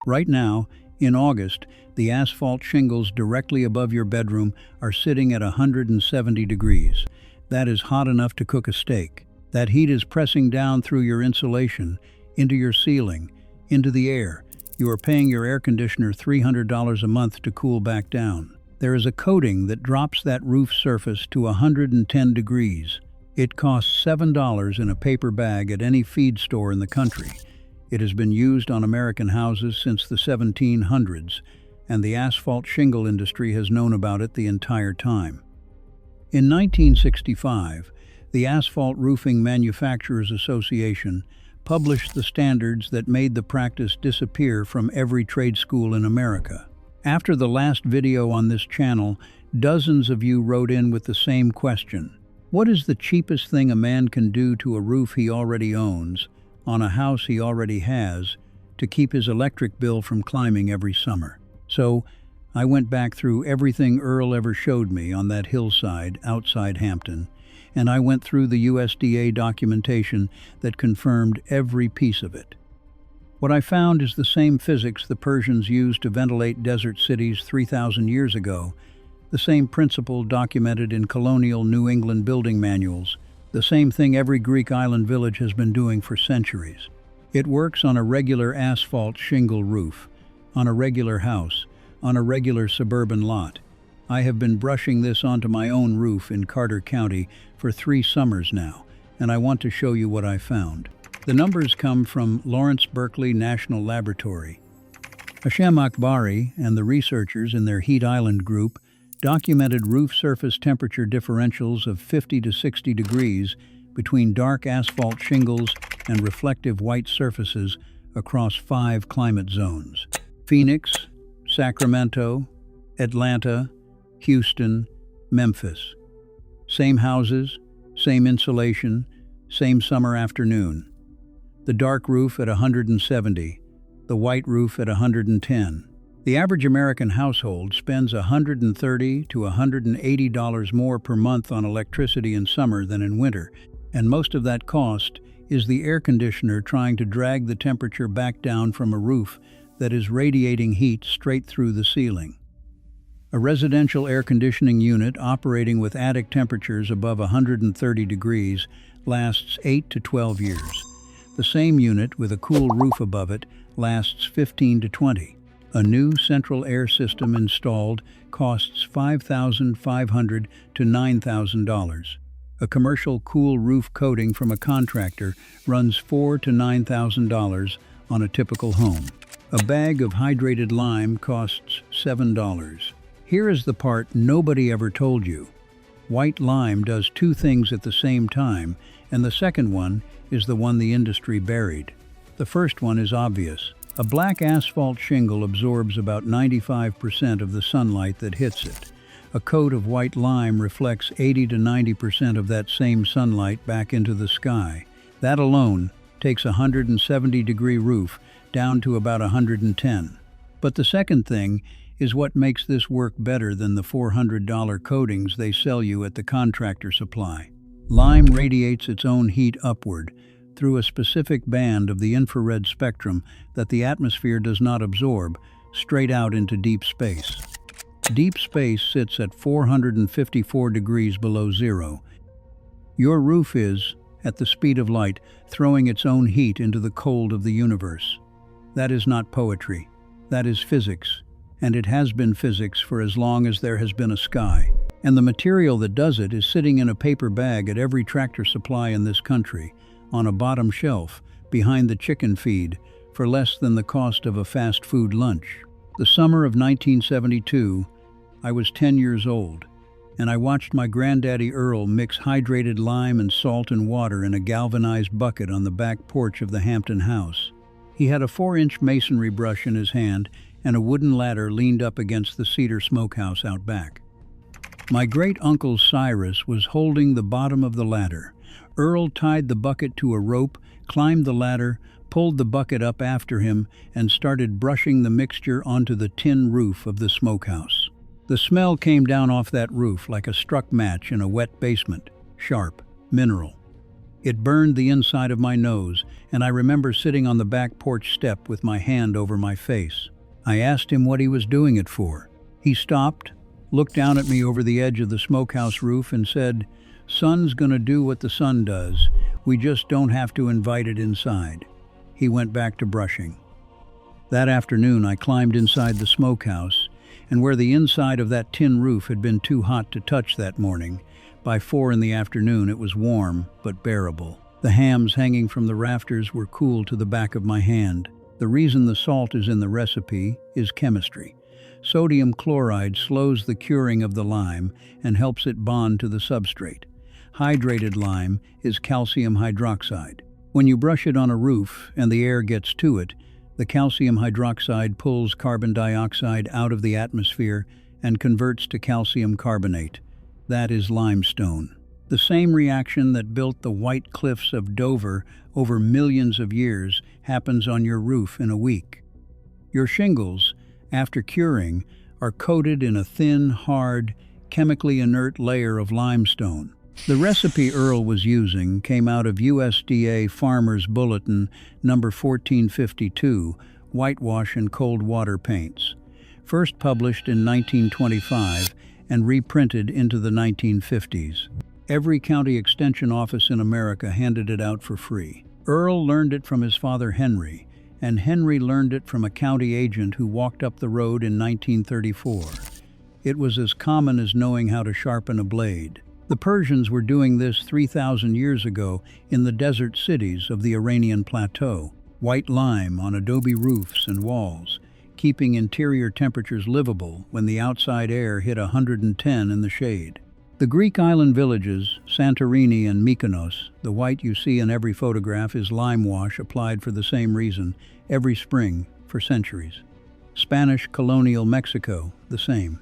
Right now, in August, the asphalt shingles directly above your bedroom are sitting at 170 degrees. That is hot enough to cook a steak. That heat is pressing down through your insulation, into your ceiling, into the air. You are paying your air conditioner $300 a month to cool back down. There is a coating that drops that roof surface to 110 degrees. It costs $7 in a paper bag at any feed store in the country. It has been used on American houses since the 1700s, and the asphalt shingle industry has known about it the entire time. In 1965, the Asphalt Roofing Manufacturers Association published the standards that made the practice disappear from every trade school in America. After the last video on this channel, dozens of you wrote in with the same question. What is the cheapest thing a man can do to a roof he already owns, on a house he already has, to keep his electric bill from climbing every summer? So, I went back through everything Earl ever showed me on that hillside outside Hampton, and I went through the USDA documentation that confirmed every piece of it. What I found is the same physics the Persians used to ventilate desert cities 3,000 years ago, the same principle documented in colonial New England building manuals, the same thing every Greek island village has been doing for centuries. It works on a regular asphalt shingle roof, on a regular house, on a regular suburban lot. I have been brushing this onto my own roof in Carter County for 3 summers now, and I want to show you what I found. The numbers come from Lawrence Berkeley National Laboratory. Hashem Akbari and the researchers in their Heat Island group documented roof surface temperature differentials of 50 to 60 degrees between dark asphalt shingles and reflective white surfaces across 5 climate zones: Phoenix, Sacramento, Atlanta, Houston, Memphis. Same houses, same insulation, same summer afternoon. The dark roof at 170, the white roof at 110. The average American household spends $130 to $180 more per month on electricity in summer than in winter, and most of that cost is the air conditioner trying to drag the temperature back down from a roof that is radiating heat straight through the ceiling. A residential air conditioning unit operating with attic temperatures above 130 degrees lasts 8 to 12 years. The same unit with a cool roof above it lasts 15 to 20. A new central air system installed costs $5,500 to $9,000. A commercial cool roof coating from a contractor runs $4,000 to $9,000 on a typical home. A bag of hydrated lime costs $7. Here is the part nobody ever told you. White lime does 2 things at the same time, and the second one is the one the industry buried. The first one is obvious. A black asphalt shingle absorbs about 95% of the sunlight that hits it. A coat of white lime reflects 80 to 90% of that same sunlight back into the sky. That alone takes a 170-degree roof down to about 110. But the second thing is what makes this work better than the $400 coatings they sell you at the contractor supply. Lime radiates its own heat upward through a specific band of the infrared spectrum that the atmosphere does not absorb, straight out into deep space. Deep space sits at 454 degrees below zero. Your roof is, at the speed of light, throwing its own heat into the cold of the universe. That is not poetry. That is physics. And it has been physics for as long as there has been a sky. And the material that does it is sitting in a paper bag at every tractor supply in this country, on a bottom shelf, behind the chicken feed, for less than the cost of a fast food lunch. The summer of 1972, I was 10 years old, and I watched my granddaddy Earl mix hydrated lime and salt and water in a galvanized bucket on the back porch of the Hampton house. He had a 4-inch masonry brush in his hand, and a wooden ladder leaned up against the cedar smokehouse out back. My great-uncle Cyrus was holding the bottom of the ladder. Earl tied the bucket to a rope, climbed the ladder, pulled the bucket up after him, and started brushing the mixture onto the tin roof of the smokehouse. The smell came down off that roof like a struck match in a wet basement, sharp, mineral. It burned the inside of my nose, and I remember sitting on the back porch step with my hand over my face. I asked him what he was doing it for. He stopped, looked down at me over the edge of the smokehouse roof and said, "Sun's gonna do what the sun does. We just don't have to invite it inside." He went back to brushing. That afternoon, I climbed inside the smokehouse, and where the inside of that tin roof had been too hot to touch that morning, by 4 in the afternoon it was warm but bearable. The hams hanging from the rafters were cool to the back of my hand. The reason the salt is in the recipe is chemistry. Sodium chloride slows the curing of the lime and helps it bond to the substrate. Hydrated lime is calcium hydroxide. When you brush it on a roof and the air gets to it, the calcium hydroxide pulls carbon dioxide out of the atmosphere and converts to calcium carbonate. That is limestone. The same reaction that built the white cliffs of Dover over millions of years happens on your roof in a week. Your shingles, after curing, are coated in a thin, hard, chemically inert layer of limestone. The recipe Earl was using came out of USDA Farmers Bulletin No. 1452, Whitewash and Cold Water Paints, first published in 1925 and reprinted into the 1950s. Every county extension office in America handed it out for free. Earl learned it from his father Henry, and Henry learned it from a county agent who walked up the road in 1934. It was as common as knowing how to sharpen a blade. The Persians were doing this 3,000 years ago in the desert cities of the Iranian plateau. White lime on adobe roofs and walls, keeping interior temperatures livable when the outside air hit 110 in the shade. The Greek island villages, Santorini and Mykonos, the white you see in every photograph is lime wash applied for the same reason, every spring, for centuries. Spanish colonial Mexico, the same.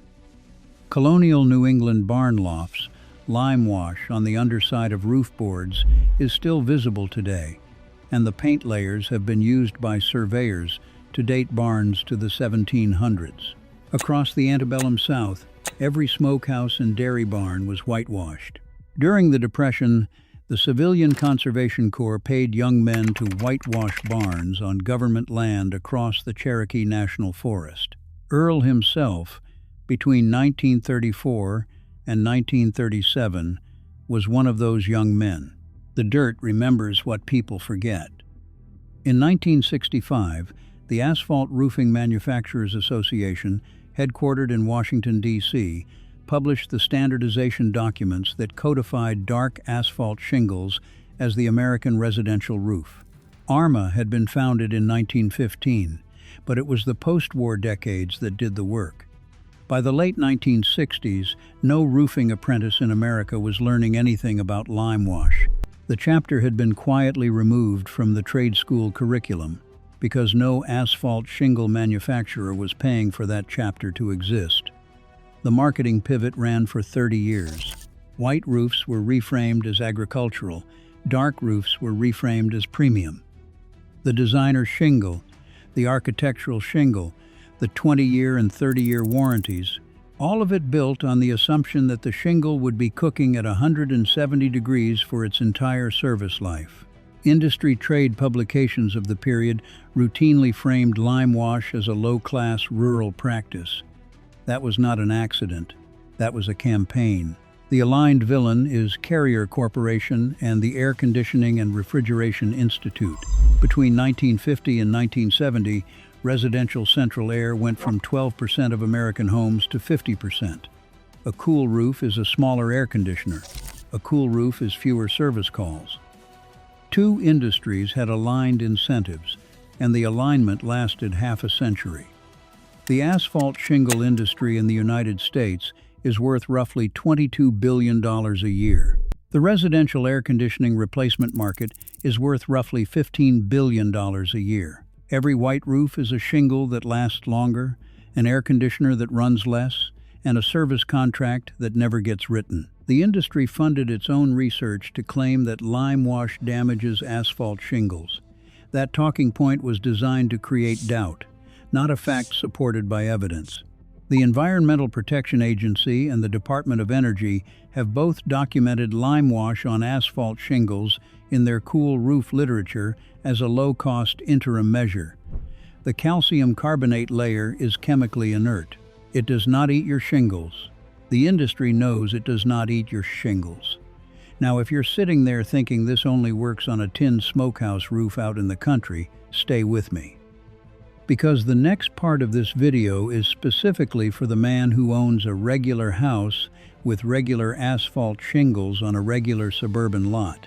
Colonial New England barn lofts, lime wash on the underside of roof boards is still visible today, and the paint layers have been used by surveyors to date barns to the 1700s. Across the antebellum South, every smokehouse and dairy barn was whitewashed. During the Depression, the Civilian Conservation Corps paid young men to whitewash barns on government land across the Cherokee National Forest. Earl himself, between 1934 and 1937, was one of those young men. The dirt remembers what people forget. In 1965, the Asphalt Roofing Manufacturers Association, headquartered in Washington, D.C., published the standardization documents that codified dark asphalt shingles as the American residential roof. ARMA had been founded in 1915, but it was the post-war decades that did the work. By the late 1960s, no roofing apprentice in America was learning anything about lime wash. The chapter had been quietly removed from the trade school curriculum because no asphalt shingle manufacturer was paying for that chapter to exist. The marketing pivot ran for 30 years. White roofs were reframed as agricultural, dark roofs were reframed as premium. The designer shingle, the architectural shingle, the 20-year and 30-year warranties, all of it built on the assumption that the shingle would be cooking at 170 degrees for its entire service life. Industry trade publications of the period routinely framed lime wash as a low-class rural practice. That was not an accident. That was a campaign. The aligned villain is Carrier Corporation and the Air Conditioning and Refrigeration Institute. Between 1950 and 1970, residential central air went from 12% of American homes to 50%. A cool roof is a smaller air conditioner. A cool roof is fewer service calls. Two industries had aligned incentives, and the alignment lasted half a century. The asphalt shingle industry in the United States is worth roughly $22 billion a year. The residential air conditioning replacement market is worth roughly $15 billion a year. Every white roof is a shingle that lasts longer, an air conditioner that runs less, and a service contract that never gets written. The industry funded its own research to claim that lime wash damages asphalt shingles. That talking point was designed to create doubt, not a fact supported by evidence. The Environmental Protection Agency and the Department of Energy have both documented lime wash on asphalt shingles in their cool roof literature as a low-cost interim measure. The calcium carbonate layer is chemically inert. It does not eat your shingles. The industry knows it does not eat your shingles. Now, if you're sitting there thinking this only works on a tin smokehouse roof out in the country, stay with me. Because the next part of this video is specifically for the man who owns a regular house with regular asphalt shingles on a regular suburban lot.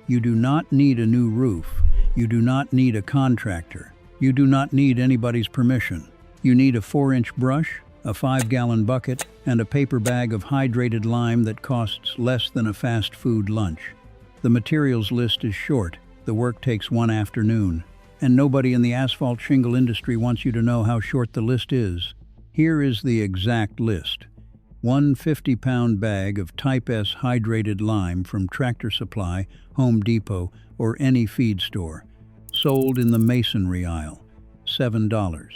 You do not need a new roof. You do not need a contractor. You do not need anybody's permission. You need a 4-inch brush, a 5-gallon bucket, and a paper bag of hydrated lime that costs less than a fast food lunch. The materials list is short. The work takes one afternoon. And nobody in the asphalt shingle industry wants you to know how short the list is. Here is the exact list. 1 50-pound bag of Type S hydrated lime from Tractor Supply, Home Depot, or any feed store. Sold in the masonry aisle. $7.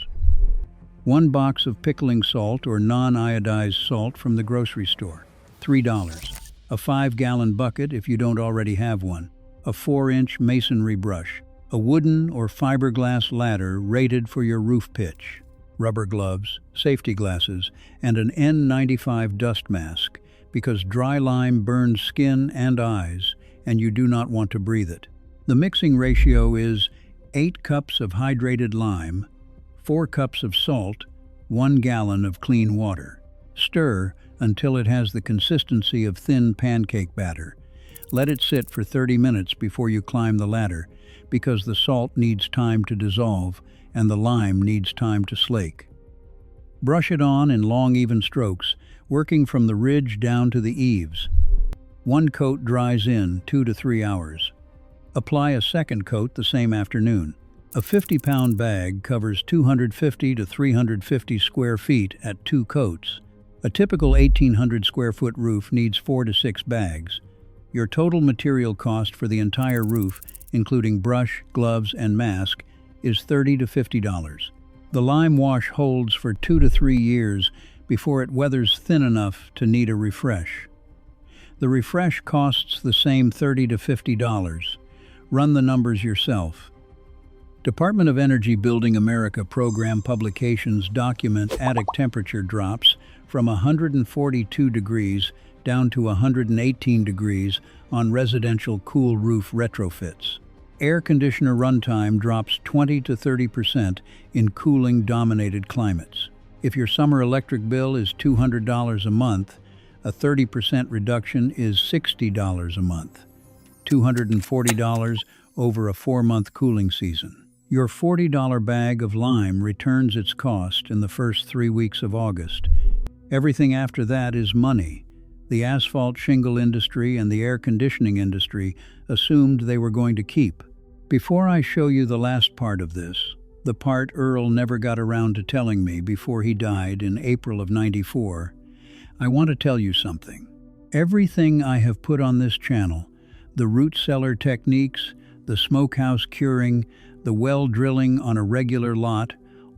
1 box of pickling salt or non-iodized salt from the grocery store. $3. A 5-gallon bucket if you don't already have one. A 4-inch masonry brush. A wooden or fiberglass ladder rated for your roof pitch. Rubber gloves, safety glasses, and an N95 dust mask, because dry lime burns skin and eyes, and you do not want to breathe it. The mixing ratio is 8 cups of hydrated lime, 4 cups of salt, 1 gallon of clean water. Stir until it has the consistency of thin pancake batter. Let it sit for 30 minutes before you climb the ladder, because the salt needs time to dissolve and the lime needs time to slake. Brush it on in long, even strokes, working from the ridge down to the eaves. 1 coat dries in 2 to 3 hours. Apply a second coat the same afternoon. A 50-pound bag covers 250 to 350 square feet at 2 coats. A typical 1,800 square foot roof needs 4 to 6 bags. Your total material cost for the entire roof, including brush, gloves, and mask, is $30 to $50. The lime wash holds for 2 to 3 years before it weathers thin enough to need a refresh. The refresh costs the same $30 to $50. Run the numbers yourself. Department of Energy Building America program publications document attic temperature drops from 142 degrees down to 118 degrees on residential cool roof retrofits. Air conditioner runtime drops 20 to 30% in cooling-dominated climates. If your summer electric bill is $200 a month, a 30% reduction is $60 a month. $240 over a 4-month cooling season. Your $40 bag of lime returns its cost in the first 3 weeks of August. Everything after that is money. The asphalt shingle industry and the air conditioning industry assumed they were going to keep. Before I show you the last part of this, the part Earl never got around to telling me before he died in April of '94, I want to tell you something. Everything I have put on this channel, the root cellar techniques, the smokehouse curing, the well drilling on a regular lot,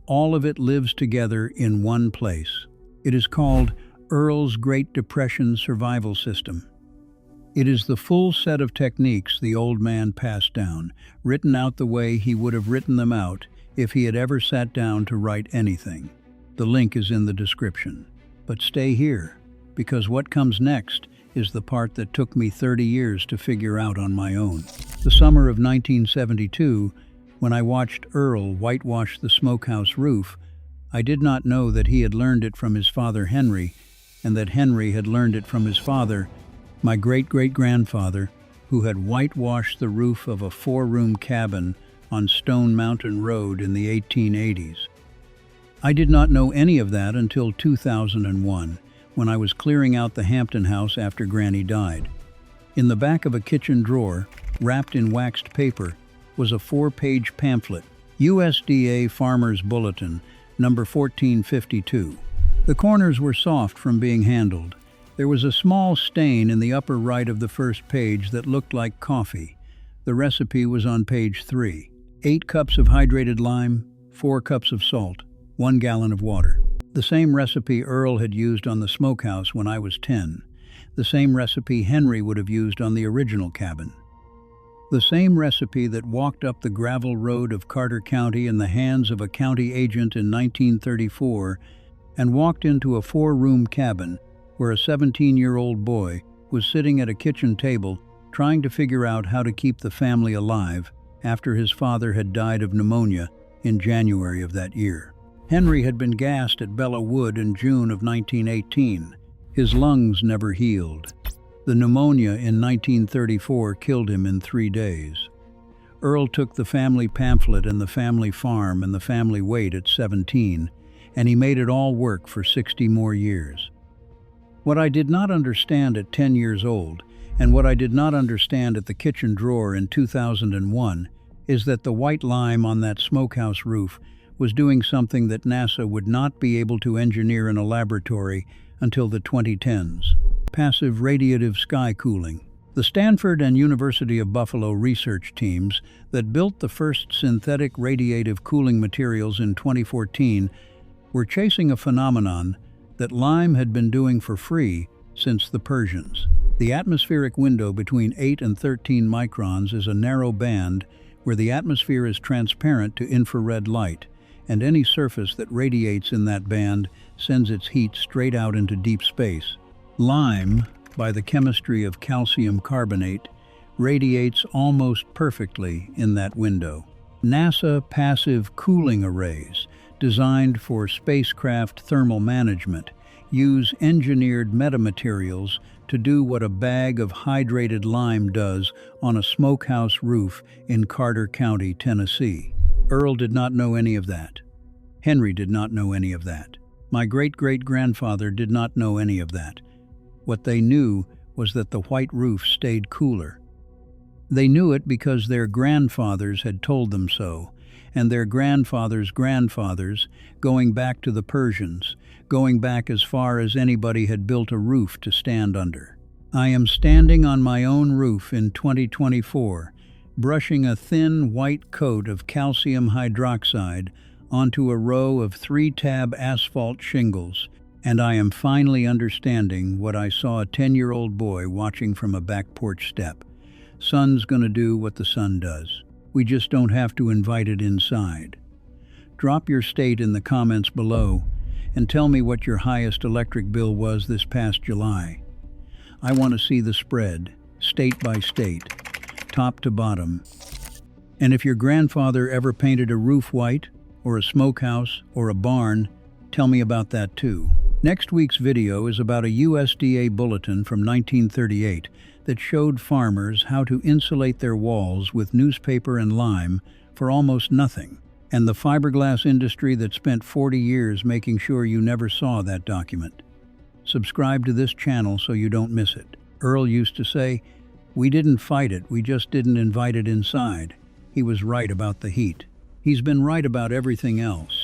all of it lives together in one place. It is called Earl's Great Depression Survival System. It is the full set of techniques the old man passed down, written out the way he would have written them out if he had ever sat down to write anything. The link is in the description. But stay here, because what comes next is the part that took me 30 years to figure out on my own. The summer of 1972, when I watched Earl whitewash the smokehouse roof, I did not know that he had learned it from his father Henry, and that Henry had learned it from his father, my great-great-grandfather, who had whitewashed the roof of a 4-room cabin on Stone Mountain Road in the 1880s. I did not know any of that until 2001, when I was clearing out the Hampton house after Granny died. In the back of a kitchen drawer, wrapped in waxed paper, was a 4-page pamphlet, USDA Farmers Bulletin No. 1452. The corners were soft from being handled. There was a small stain in the upper right of the first page that looked like coffee. The recipe was on page 3. 8 cups of hydrated lime, 4 cups of salt, 1 gallon of water. The same recipe Earl had used on the smokehouse when I was 10. The same recipe Henry would have used on the original cabin. The same recipe that walked up the gravel road of Carter County in the hands of a county agent in 1934 and walked into a 4-room cabin where a 17-year-old boy was sitting at a kitchen table trying to figure out how to keep the family alive after his father had died of pneumonia in January of that year. Henry had been gassed at Bella Wood in June of 1918. His lungs never healed. The pneumonia in 1934 killed him in 3 days. Earl took the family pamphlet and the family farm and the family weight at 17, and he made it all work for 60 more years. What I did not understand at 10 years old, and what I did not understand at the kitchen drawer in 2001, is that the white lime on that smokehouse roof was doing something that NASA would not be able to engineer in a laboratory until the 2010s. Passive radiative sky cooling. The Stanford and University of Buffalo research teams that built the first synthetic radiative cooling materials in 2014 were chasing a phenomenon that lime had been doing for free since the Persians. The atmospheric window between 8 and 13 microns is a narrow band where the atmosphere is transparent to infrared light, and any surface that radiates in that band sends its heat straight out into deep space. Lime, by the chemistry of calcium carbonate, radiates almost perfectly in that window. NASA passive cooling arrays, designed for spacecraft thermal management, use engineered metamaterials to do what a bag of hydrated lime does on a smokehouse roof in Carter County, Tennessee. Earl did not know any of that. Henry did not know any of that. My great-great-grandfather did not know any of that. What they knew was that the white roof stayed cooler. They knew it because their grandfathers had told them so, and their grandfathers' grandfathers, going back to the Persians, going back as far as anybody had built a roof to stand under. I am standing on my own roof in 2024, brushing a thin white coat of calcium hydroxide onto a row of 3-tab asphalt shingles, and I am finally understanding what I saw a 10-year-old boy watching from a back porch step. Sun's gonna do what the sun does. We just don't have to invite it inside. Drop your state in the comments below and tell me what your highest electric bill was this past July. I want to see the spread, state by state, top to bottom. And if your grandfather ever painted a roof white, or a smokehouse, or a barn, tell me about that too. Next week's video is about a USDA bulletin from 1938 that showed farmers how to insulate their walls with newspaper and lime for almost nothing, and the fiberglass industry that spent 40 years making sure you never saw that document. Subscribe to this channel so you don't miss it. Earl used to say, "We didn't fight it, we just didn't invite it inside." He was right about the heat. He's been right about everything else.